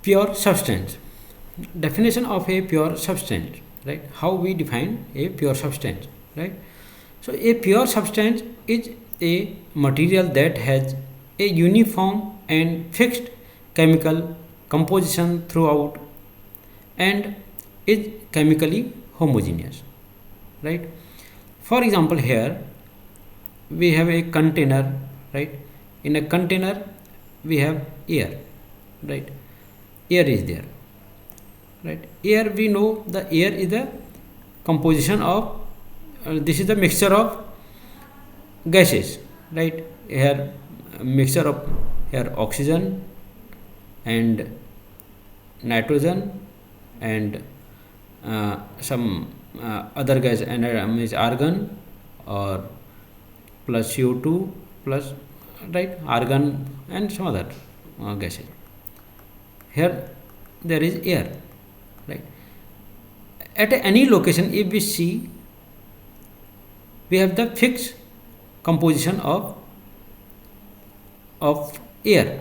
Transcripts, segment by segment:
Pure substance. Definition of a pure substance, right? How we define a pure substance, right? So a pure substance is a material that has a uniform and fixed chemical composition throughout and is chemically homogeneous, right? For example, here we have a container, right? In a container we have air, right? Air is there, right? Air, we know the air is the composition of this is the mixture of gases, right? Here mixture of here oxygen and nitrogen and some other gas, and is argon or plus CO2 plus, right, argon and some other gases. Here there is air, right? At any location, if we see, we have the fixed composition of air,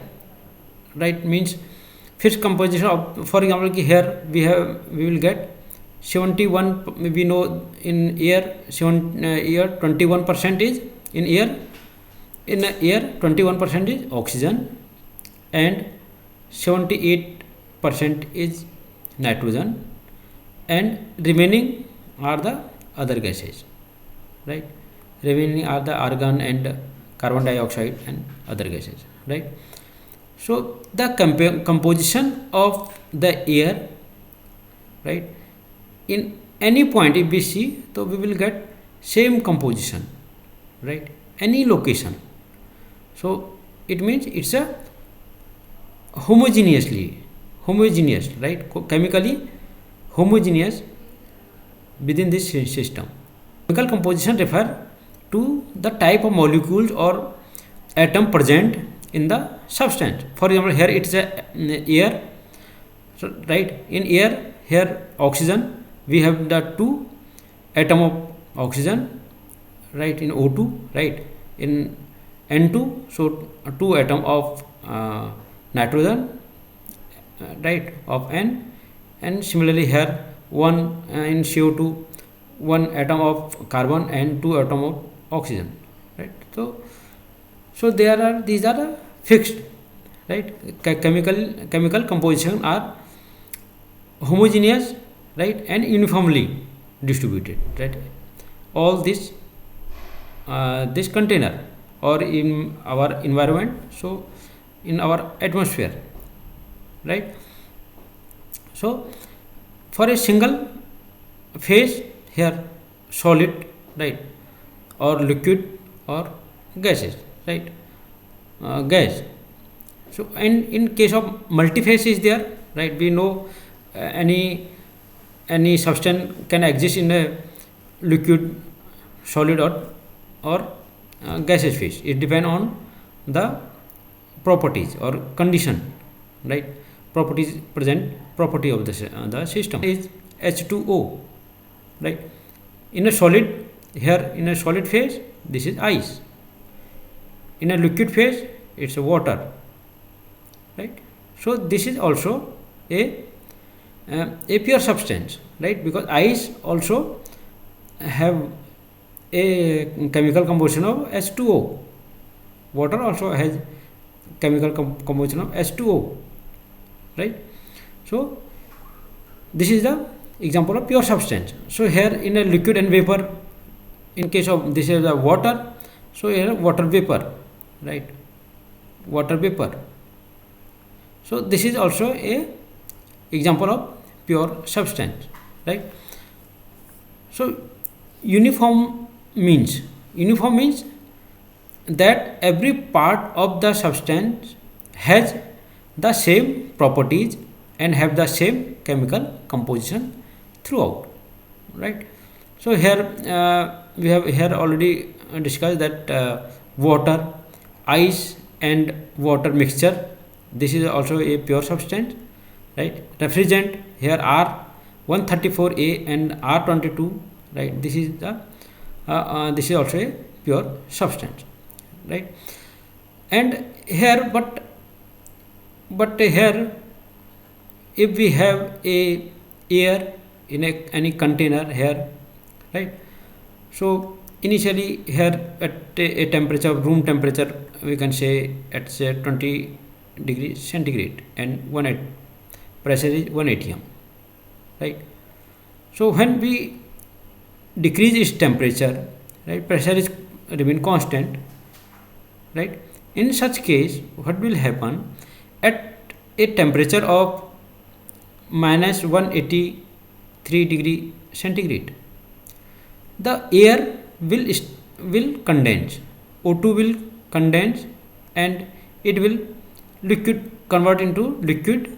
right? Means fixed composition of, for example, here we will get 71, we know in air 21% is in air 21% is oxygen and 78% is nitrogen, and remaining are the other gases, right? Remaining are the argon and carbon dioxide and other gases, right? So the composition of the air, right, in any point if we see, so we will get same composition, right? Any location. So it means it's a homogeneous, right? Chemically homogeneous within this system. Chemical composition refer to the type of molecules or atom present in the substance. For example, here it's a air, so, right? In air, here oxygen, we have the 2 atom of oxygen, right, in O2, right? In N2, so 2 atom of nitrogen, right, of N, and similarly here 1 in CO2, 1 atom of carbon and 2 atom of oxygen, right? So there are, these are the fixed, right? Chemical composition are homogeneous, right, and uniformly distributed, right? All this this container or in our environment, so in our atmosphere, right? So for a single phase, here solid, right, or liquid or gases, right? Gas. So and in case of multiphase is there, right? We know any substance can exist in a liquid, solid or gaseous phase. It depends on the properties or condition, right? Properties present property of the system is H2O, right? In a solid, here in a solid phase, this is ice. In a liquid phase, it's a water, right? So this is also a pure substance, right? Because ice also have a chemical composition of H2O. Water also has chemical composition of H2O, right? So this is the example of pure substance. So here in a liquid and vapor, in case of this is the water, so here water vapor, right? Water vapor. So this is also a example of pure substance, right? So uniform means that every part of the substance has the same properties and have the same chemical composition throughout, right? So here we have here already discussed that water, ice and water mixture, this is also a pure substance, right? Refrigerant, here R134A and R22, right? This is the this is also a pure substance, right? And here but here if we have a air in any container here, right? So initially here at a temperature, room temperature, we can say at say 20 degrees centigrade, and pressure is 1 atm, right? So when we decrease its temperature, right, pressure is remain constant, right? In such case, what will happen at a temperature of minus 183 degree centigrade, the air will condense, O2 will condense, and it will convert into liquid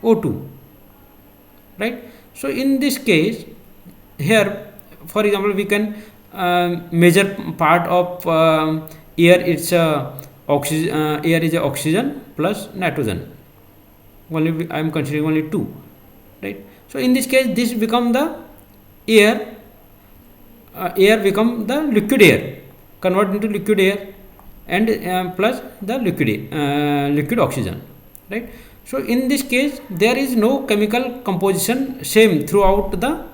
O2, right? So in this case, here for example we can measure part of air. It's oxygen. Air is oxygen plus nitrogen. Only I am considering only two, right? So in this case, this become the air. Air become the liquid air, convert into liquid air, and plus the liquid oxygen, right? So in this case, there is no chemical composition same throughout the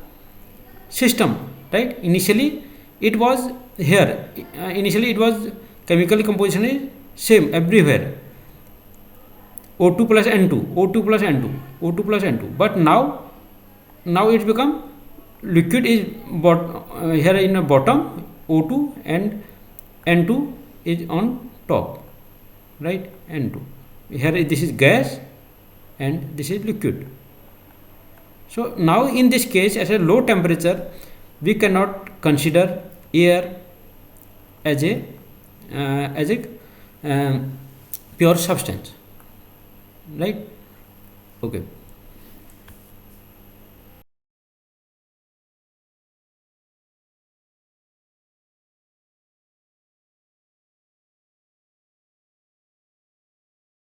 system, right? Initially it was here. Initially it was chemical composition is same everywhere. O2 plus N2, O2 plus N2, O2 plus N2. But now it become liquid is here in the bottom, O2, and N2 is on top, right? N2. Here this is gas and this is liquid. So now in this case, at a low temperature, we cannot consider air as a pure substance, right? Okay.